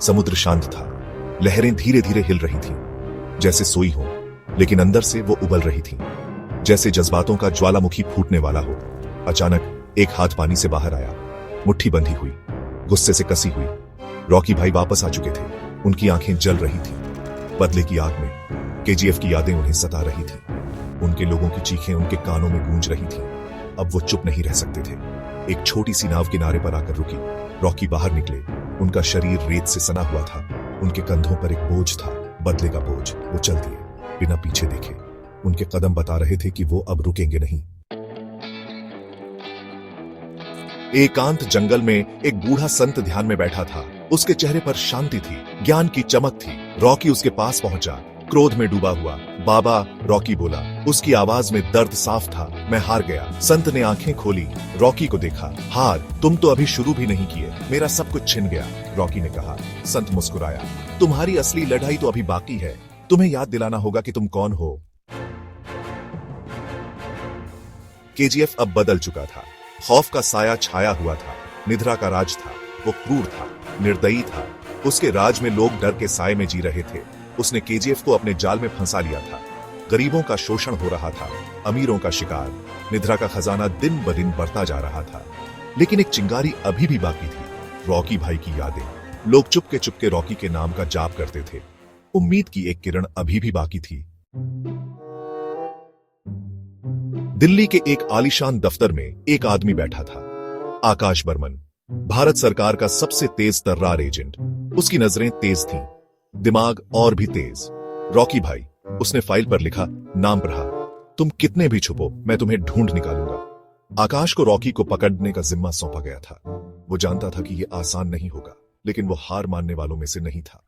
समुद्र शांत था। लहरें धीरे धीरे हिल रही थीं, जैसे सोई हों, लेकिन अंदर से वो उबल रही थीं, जैसे जज्बातों का ज्वालामुखी फूटने वाला हो। अचानक एक हाथ पानी से बाहर आया, मुट्ठी बंधी हुई, गुस्से से कसी हुई। रॉकी भाई वापस आ चुके थे, उनकी आंखें जल रही थीं। बदले की आग में केजीएफ की यादें उन्हें सता रही थीं। उनके लोगों की चीखें उनके कानों में गूंज रही थीं। अब वो चुप नहीं रह सकते थे। एक छोटी सी नाव किनारे पर आकर रुकी। रॉकी बाहर निकले। उनका शरीर रेत से सना हुआ था। उनके कंधों पर एक बोझ था, बदले का बोझ। वो चल दिए, बिना पीछे देखे। उनके कदम बता रहे थे कि वो अब रुकेंगे नहीं। एकांत जंगल में एक बूढ़ा संत ध्यान में बैठा था। उसके चेहरे पर शांति थी, ज्ञान की चमक थी। रॉकी उसके पास पहुंचा, क्रोध में डूबा हुआ। बाबा, रॉकी बोला। उसकी आवाज में दर्द साफ था। मैं हार गया। संत ने आंखें खोली, रॉकी को देखा। हार? तुम तो अभी शुरू भी नहीं किए, मेरा सब कुछ छिन गया, रॉकी ने कहा। संत मुस्कुराया। तुम्हारी असली लड़ाई तो अभी बाकी है। तुम्हें याद दिलाना होगा कि तुम कौन हो। केजीएफ अब बदल चुका था। खौफ का साया छाया हुआ था। निद्रा का राज था। वो क्रूर था, निर्दयी था। उसके राज में लोग डर के साए में जी रहे थे। उसने केजीएफ को अपने जाल में फंसा लिया था। गरीबों का शोषण हो रहा था, अमीरों का शिकार। निद्रा का खजाना दिन ब दिन बढ़ता जा रहा था। लेकिन एक चिंगारी अभी भी बाकी थी, रॉकी भाई की यादें। लोग चुपके चुपके रॉकी के नाम का जाप करते थे। उम्मीद की एक किरण अभी भी बाकी थी। दिल्ली के एक आलीशान दफ्तर में एक आदमी बैठा था, आकाश बर्मन, भारत सरकार का सबसे तेज तर्रार एजेंट। उसकी नजरें तेज थीं, दिमाग और भी तेज। रॉकी भाई, उसने फाइल पर लिखा, नाम पढ़ा। तुम कितने भी छुपो, मैं तुम्हें ढूंढ निकालूंगा। आकाश को रॉकी को पकड़ने का जिम्मा सौंपा गया था। वो जानता था कि यह आसान नहीं होगा, लेकिन वो हार मानने वालों में से नहीं था।